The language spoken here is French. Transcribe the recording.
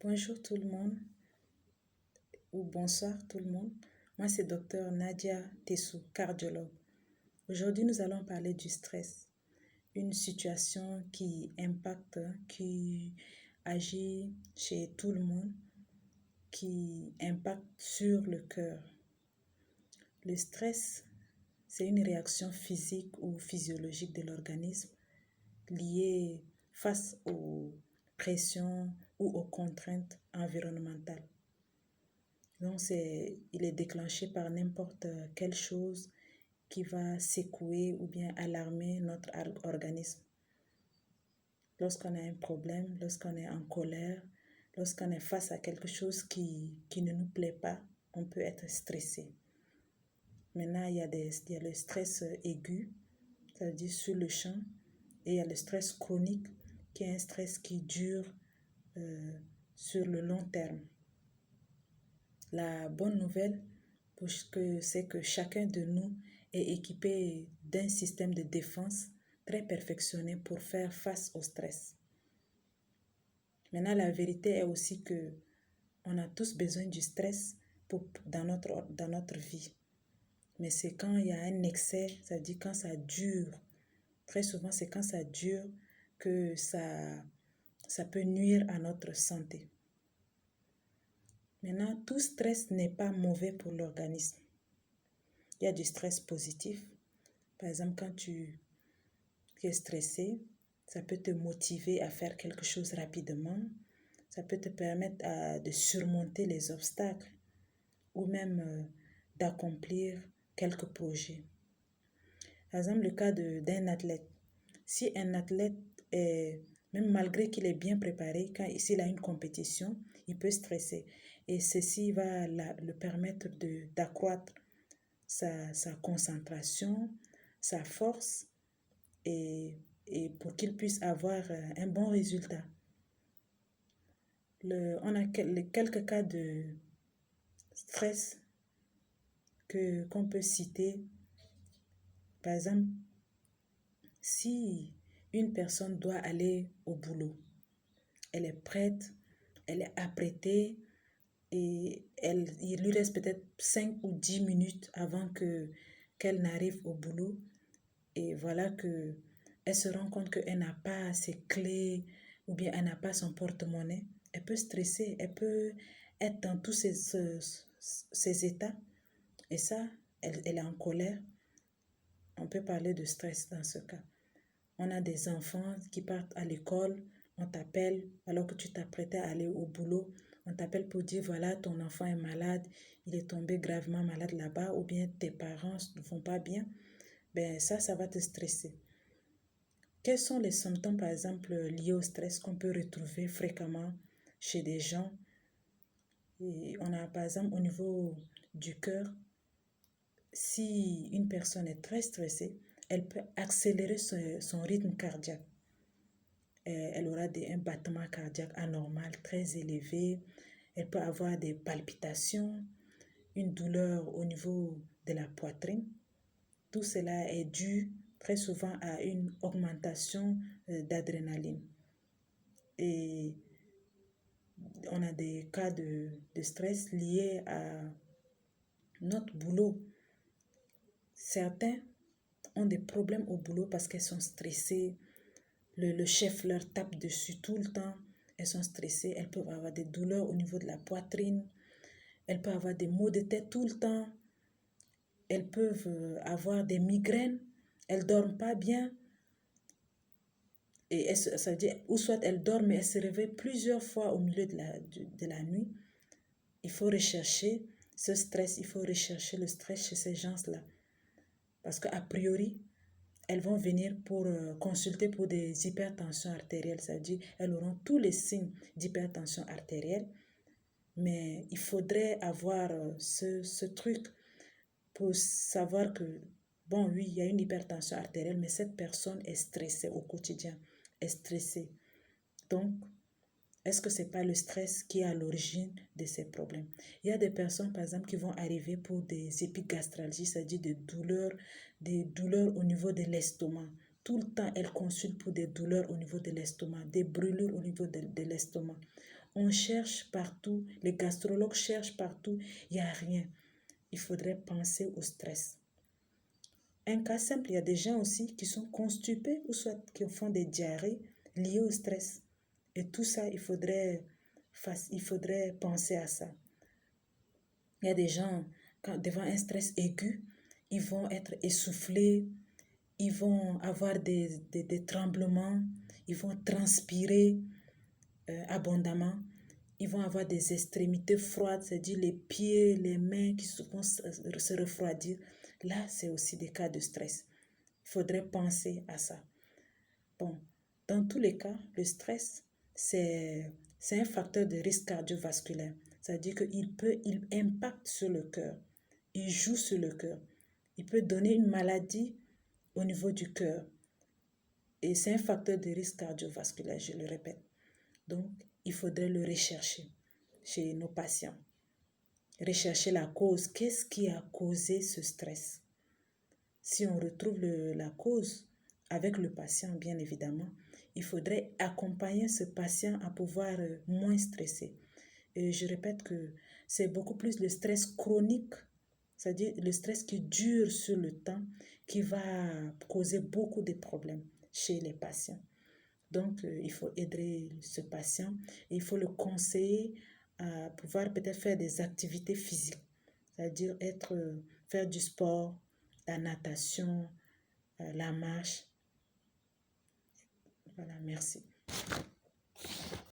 Bonjour tout le monde, ou bonsoir tout le monde. Moi, c'est Dr Nadia Tessou, cardiologue. Aujourd'hui, nous allons parler du stress, une situation qui impacte, qui agit chez tout le monde, qui impacte sur le cœur. Le stress, c'est une réaction physique ou physiologique de l'organisme liée face aux pressions ou aux contraintes environnementales. Donc, il est déclenché par n'importe quelle chose qui va secouer ou bien alarmer notre organisme. Lorsqu'on a un problème, lorsqu'on est en colère, lorsqu'on est face à quelque chose qui ne nous plaît pas, on peut être stressé. Maintenant, il y a le stress aigu, c'est-à-dire sur le champ, et il y a le stress chronique, qui est un stress qui dure sur le long terme. La bonne nouvelle, c'est que chacun de nous est équipé d'un système de défense très perfectionné pour faire face au stress. Maintenant, la vérité est aussi que on a tous besoin du stress dans notre vie. Mais c'est quand il y a un excès, c'est-à-dire quand ça dure. Très souvent, c'est quand ça dure que ça peut nuire à notre santé. Maintenant, tout stress n'est pas mauvais pour l'organisme. Il y a du stress positif. Par exemple, quand tu es stressé, ça peut te motiver à faire quelque chose rapidement. Ça peut te permettre de surmonter les obstacles ou même d'accomplir quelques projets. Par exemple, le cas d'un athlète. Si un athlète, même malgré qu'il est bien préparé, s'il a une compétition, il peut stresser. Et ceci va le permettre d'accroître sa concentration, sa force et pour qu'il puisse avoir un bon résultat. On a quelques cas de stress qu'on peut citer. Par exemple, si une personne doit aller au boulot, elle est prête, elle est apprêtée et il lui reste peut-être 5 ou 10 minutes avant qu'elle n'arrive au boulot. Et voilà qu'elle se rend compte qu'elle n'a pas ses clés ou bien elle n'a pas son porte-monnaie. Elle peut stresser, elle peut être dans tous ces états. Et ça, elle est en colère. On peut parler de stress dans ce cas. On a des enfants qui partent à l'école, on t'appelle alors que tu t'apprêtais à aller au boulot. On t'appelle pour dire voilà, ton enfant est malade, il est tombé gravement malade là-bas, ou bien tes parents ne vont pas bien. Ben ça va te stresser. Quels sont les symptômes, par exemple, liés au stress qu'on peut retrouver fréquemment chez des gens? Et on a, par exemple, au niveau du cœur, si une personne est très stressée, elle peut accélérer son rythme cardiaque. Elle aura un battement cardiaque anormal très élevé. Elle peut avoir des palpitations, une douleur au niveau de la poitrine. Tout cela est dû très souvent à une augmentation d'adrénaline. Et on a des cas de stress liés à notre boulot. Certains ont des problèmes au boulot parce qu'elles sont stressées. Le chef leur tape dessus tout le temps. Elles sont stressées. Elles peuvent avoir des douleurs au niveau de la poitrine. Elles peuvent avoir des maux de tête tout le temps. Elles peuvent avoir des migraines. Elles ne dorment pas bien. Et ça veut dire, ou soit elles dorment, mais elles se réveillent plusieurs fois au milieu de la nuit. Il faut rechercher ce stress, il faut rechercher le stress chez ces gens-là. Parce qu'a priori, elles vont venir pour consulter pour des hypertensions artérielles. C'est-à-dire, elles auront tous les signes d'hypertension artérielle. Mais il faudrait avoir ce truc pour savoir que, bon, oui, il y a une hypertension artérielle, mais cette personne est stressée au quotidien, est stressée. Donc, est-ce que ce n'est pas le stress qui est à l'origine de ces problèmes? Il y a des personnes, par exemple, qui vont arriver pour des épigastralgies, c'est-à-dire des douleurs au niveau de l'estomac. Tout le temps, elles consultent pour des douleurs au niveau de l'estomac, des brûlures au niveau de l'estomac. On cherche partout, les gastrologues cherchent partout, il n'y a rien. Il faudrait penser au stress. Un cas simple, il y a des gens aussi qui sont constipés ou soit qui font des diarrhées liées au stress. Et tout ça, il faudrait penser à ça. Il y a des gens, devant un stress aigu, ils vont être essoufflés, ils vont avoir des tremblements, ils vont transpirer abondamment, ils vont avoir des extrémités froides, c'est-à-dire les pieds, les mains qui vont se refroidir. Là, c'est aussi des cas de stress. Il faudrait penser à ça. Bon, dans tous les cas, le stress, c'est un facteur de risque cardiovasculaire. C'est-à-dire il impacte sur le cœur. Il joue sur le cœur. Il peut donner une maladie au niveau du cœur. Et c'est un facteur de risque cardiovasculaire, je le répète. Donc, il faudrait le rechercher chez nos patients. Rechercher la cause. Qu'est-ce qui a causé ce stress? Si on retrouve la cause avec le patient, bien évidemment, il faudrait accompagner ce patient à pouvoir moins stresser. Et je répète que c'est beaucoup plus le stress chronique, c'est-à-dire le stress qui dure sur le temps, qui va causer beaucoup de problèmes chez les patients. Donc, il faut aider ce patient et il faut le conseiller à pouvoir peut-être faire des activités physiques, c'est-à-dire faire du sport, la natation, la marche. Voilà, merci.